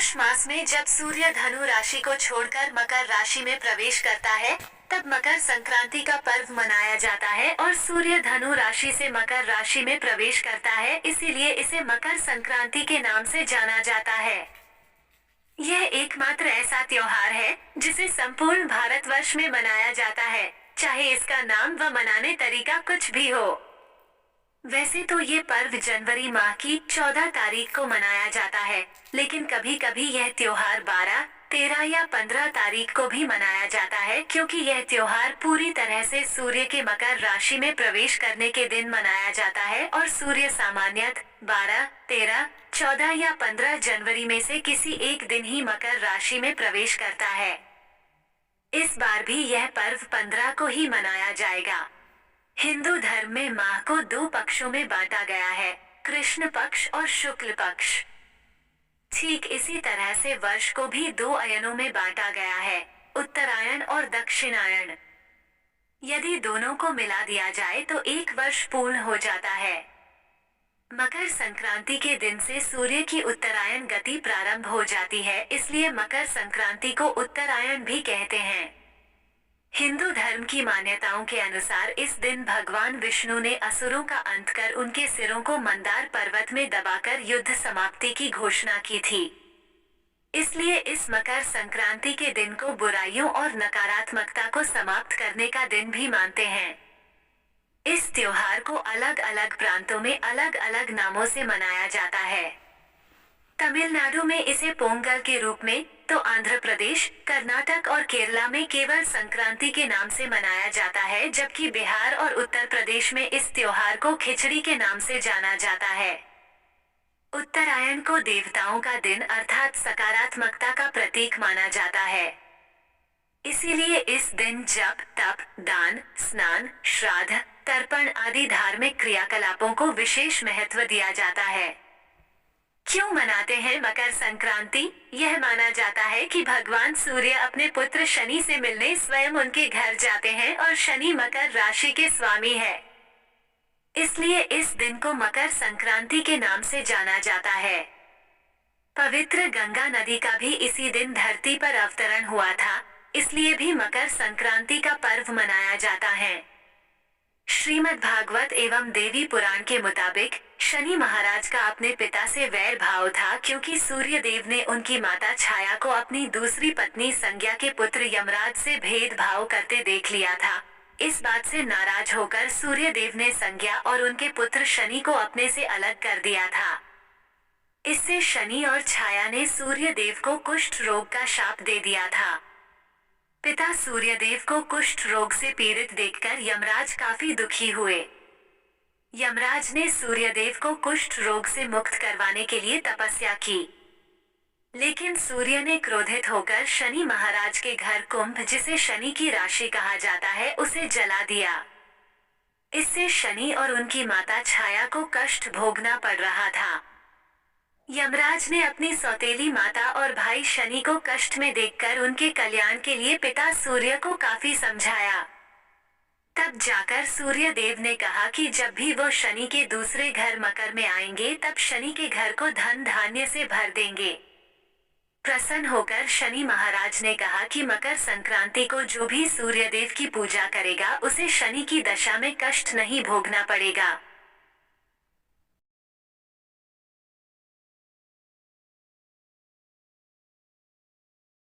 पौष मास में जब सूर्य धनु राशि को छोड़कर मकर राशि में प्रवेश करता है, तब मकर संक्रांति का पर्व मनाया जाता है और सूर्य धनु राशि से मकर राशि में प्रवेश करता है, इसीलिए इसे मकर संक्रांति के नाम से जाना जाता है। यह एकमात्र ऐसा त्योहार है जिसे संपूर्ण भारतवर्ष में मनाया जाता है, चाहे इसका नाम व मनाने तरीका कुछ भी हो। वैसे तो ये पर्व जनवरी माह की 14 तारीख को मनाया जाता है, लेकिन कभी कभी यह त्योहार 12, 13 या 15 तारीख को भी मनाया जाता है, क्योंकि यह त्योहार पूरी तरह से सूर्य के मकर राशि में प्रवेश करने के दिन मनाया जाता है और सूर्य सामान्यतः 12, 13, 14 या 15 जनवरी में से किसी एक दिन ही मकर राशि में प्रवेश करता है। इस बार भी यह पर्व 15 को ही मनाया जाएगा। हिंदू धर्म में माह को 2 पक्षों में बांटा गया है, कृष्ण पक्ष और शुक्ल पक्ष। ठीक इसी तरह से वर्ष को भी 2 अयनों में बांटा गया है, उत्तरायण और दक्षिणायन। यदि दोनों को मिला दिया जाए तो 1 वर्ष पूर्ण हो जाता है। मकर संक्रांति के दिन से सूर्य की उत्तरायण गति प्रारंभ हो जाती है, इसलिए मकर संक्रांति को उत्तरायण भी कहते हैं। हिंदू धर्म की मान्यताओं के अनुसार इस दिन भगवान विष्णु ने असुरों का अंत कर उनके सिरों को मंदार पर्वत में दबाकर युद्ध समाप्ति की घोषणा की थी। इसलिए इस मकर संक्रांति के दिन को बुराइयों और नकारात्मकता को समाप्त करने का दिन भी मानते हैं। इस त्योहार को अलग अलग प्रांतों में अलग अलग नामों से मनाया जाता है। तमिलनाडु में इसे पोंगल के रूप में, तो आंध्र प्रदेश, कर्नाटक और केरला में केवल संक्रांति के नाम से मनाया जाता है, जबकि बिहार और उत्तर प्रदेश में इस त्योहार को खिचड़ी के नाम से जाना जाता है। उत्तरायण को देवताओं का दिन अर्थात सकारात्मकता का प्रतीक माना जाता है। इसीलिए इस दिन जप, तप, दान, स्नान, श्राद्ध, तर्पण आदि धार्मिक क्रियाकलापों को विशेष महत्व दिया जाता है। क्यों मनाते हैं मकर संक्रांति? यह माना जाता है कि भगवान सूर्य अपने पुत्र शनि से मिलने स्वयं उनके घर जाते हैं और शनि मकर राशि के स्वामी है। इसलिए इस दिन को मकर संक्रांति के नाम से जाना जाता है। पवित्र गंगा नदी का भी इसी दिन धरती पर अवतरण हुआ था, इसलिए भी मकर संक्रांति का पर्व मनाया जाता है। श्रीमद् भागवत एवं देवी पुराण के मुताबिक शनि महाराज का अपने पिता से वैर भाव था, क्योंकि सूर्य देव ने उनकी माता छाया को अपनी दूसरी पत्नी संज्ञा के पुत्र यमराज से भेदभाव करते देख लिया था। इस बात से नाराज होकर सूर्य देव ने संज्ञा और उनके पुत्र शनि को अपने से अलग कर दिया था। इससे शनि और छाया ने सूर्य देव को कुष्ठ रोग का शाप दे दिया था। पिता सूर्यदेव को कुष्ठ रोग से पीड़ित देखकर यमराज काफी दुखी हुए। यमराज ने सूर्यदेव को कुष्ठ रोग से मुक्त करवाने के लिए तपस्या की, लेकिन सूर्य ने क्रोधित होकर शनि महाराज के घर कुंभ, जिसे शनि की राशि कहा जाता है, उसे जला दिया। इससे शनि और उनकी माता छाया को कष्ट भोगना पड़ रहा था। यमराज ने अपनी सौतेली माता और भाई शनि को कष्ट में देखकर उनके कल्याण के लिए पिता सूर्य को काफी समझाया। तब जाकर सूर्य देव ने कहा कि जब भी वो शनि के दूसरे घर मकर में आएंगे, तब शनि के घर को धन धान्य से भर देंगे। प्रसन्न होकर शनि महाराज ने कहा कि मकर संक्रांति को जो भी सूर्य देव की पूजा करेगा, उसे शनि की दशा में कष्ट नहीं भोगना पड़ेगा।